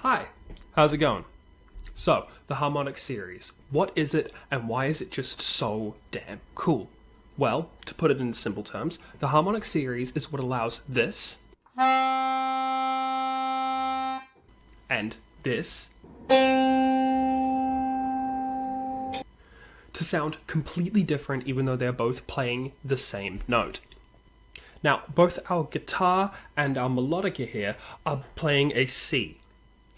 Hi, how's it going? So, the Harmonic series, what is it and why is it just so damn cool? Well, to put it in simple terms, the Harmonic series is what allows this and this to sound completely different even though they're both playing the same note. Now, both our guitar and our melodica here are playing a C.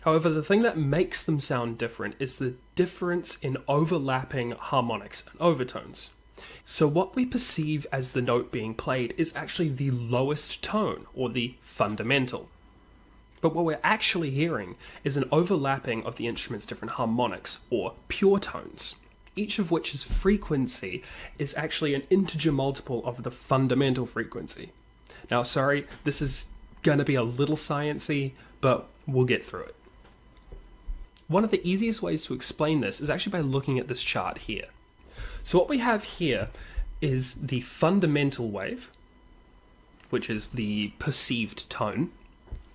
However, the thing that makes them sound different is the difference in overlapping harmonics and overtones. So what we perceive as the note being played is actually the lowest tone, or the fundamental. But what we're actually hearing is an overlapping of the instrument's different harmonics, or pure tones, each of which's frequency is actually an integer multiple of the fundamental frequency. Now, sorry, this is going to be a little sciencey, but we'll get through it. One of the easiest ways to explain this is actually by looking at this chart here. So what we have here is the fundamental wave, which is the perceived tone,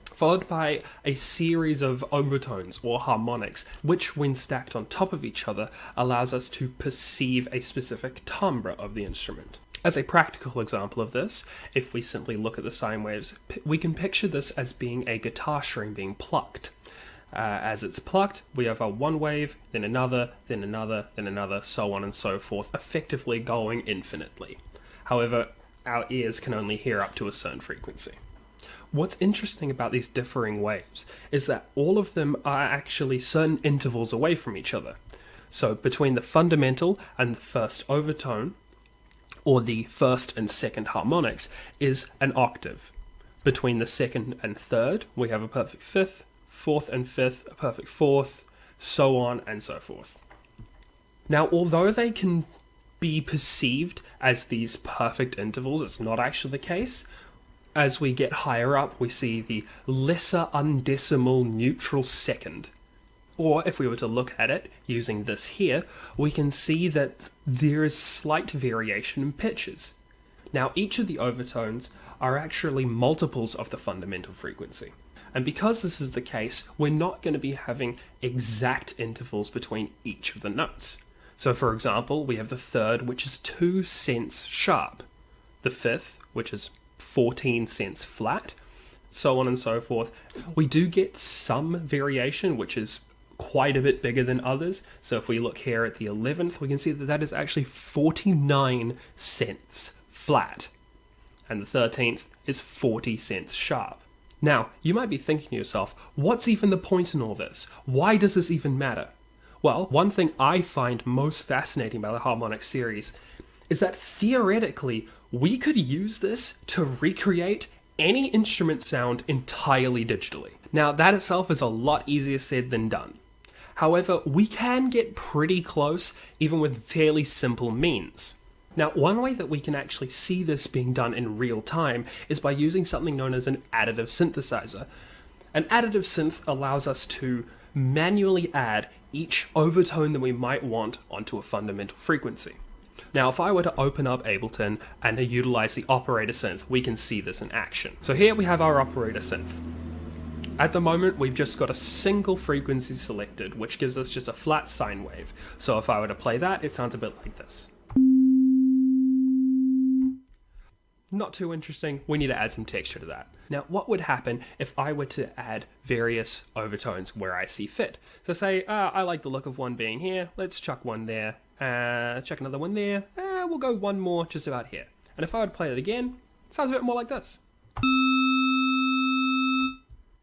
followed by a series of overtones or harmonics, which when stacked on top of each other allows us to perceive a specific timbre of the instrument. As a practical example of this, if we simply look at the sine waves, we can picture this as being a guitar string being plucked. As it's plucked, we have a one wave, then another, then another, then another, so on and so forth, effectively going infinitely. However, our ears can only hear up to a certain frequency. What's interesting about these differing waves is that all of them are actually certain intervals away from each other. So between the fundamental and the first overtone, or the first and second harmonics, is an octave. Between the second and third, we have a perfect fifth, fourth and fifth, a perfect fourth, so on and so forth. Now, although they can be perceived as these perfect intervals, it's not actually the case. As we get higher up, we see the lesser undecimal neutral second. Or if we were to look at it using this here, we can see that there is slight variation in pitches. Now, each of the overtones are actually multiples of the fundamental frequency. And because this is the case, we're not going to be having exact intervals between each of the notes. So for example, we have the third, which is 2 cents sharp, the fifth, which is 14 cents flat, so on and so forth. We do get some variation, which is quite a bit bigger than others. So if we look here at the 11th, we can see that that is actually 49 cents flat. And the 13th is 40 cents sharp. Now, you might be thinking to yourself, what's even the point in all this? Why does this even matter? Well, one thing I find most fascinating about the Harmonic series is that theoretically, we could use this to recreate any instrument sound entirely digitally. Now, that itself is a lot easier said than done. However, we can get pretty close even with fairly simple means. Now, one way that we can actually see this being done in real time is by using something known as an additive synthesizer. An additive synth allows us to manually add each overtone that we might want onto a fundamental frequency. Now, if I were to open up Ableton and utilize the operator synth, we can see this in action. So here we have our operator synth. At the moment, we've just got a single frequency selected, which gives us just a flat sine wave. So if I were to play that, it sounds a bit like this. Not too interesting, we need to add some texture to that. Now, what would happen if I were to add various overtones where I see fit? So say, I like the look of one being here, let's chuck one there, chuck another one there, we'll go one more just about here. And if I would play it again, it sounds a bit more like this.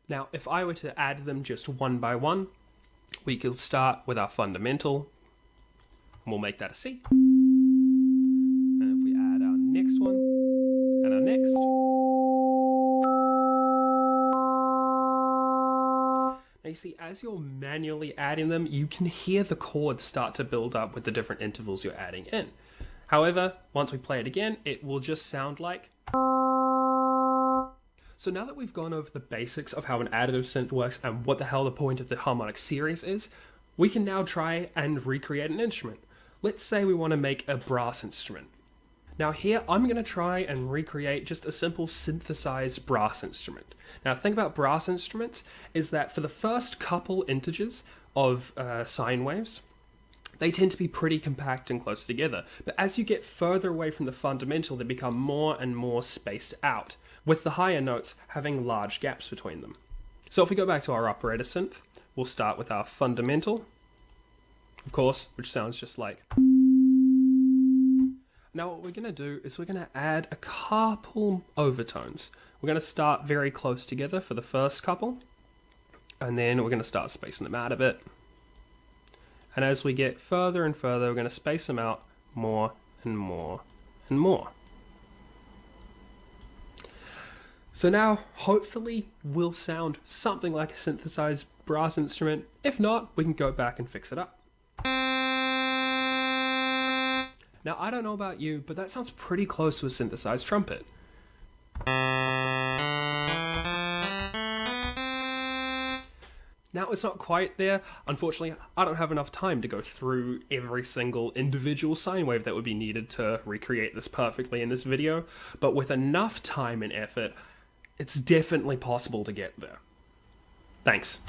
Now, if I were to add them just one by one, we could start with our fundamental, and we'll make that a C. And if we add our next one, and our next. Now you see, as you're manually adding them, you can hear the chords start to build up with the different intervals you're adding in. However, once we play it again, it will just sound like. So now that we've gone over the basics of how an additive synth works and what the hell the point of the Harmonic series is, we can now try and recreate an instrument. Let's say we want to make a brass instrument. Now here, I'm going to try and recreate just a simple synthesized brass instrument. Now the thing about brass instruments is that for the first couple integers of sine waves, they tend to be pretty compact and close together. But as you get further away from the fundamental, they become more and more spaced out, with the higher notes having large gaps between them. So if we go back to our operator synth, we'll start with our fundamental, of course, which sounds just like. Now what we're going to do is we're going to add a couple overtones. We're going to start very close together for the first couple, and then we're going to start spacing them out a bit. And as we get further and further, we're going to space them out more and more and more. So now, hopefully, we'll sound something like a synthesized brass instrument. If not, we can go back and fix it up. Now, I don't know about you, but that sounds pretty close to a synthesized trumpet. Now, it's not quite there. Unfortunately, I don't have enough time to go through every single individual sine wave that would be needed to recreate this perfectly in this video, but with enough time and effort, it's definitely possible to get there. Thanks.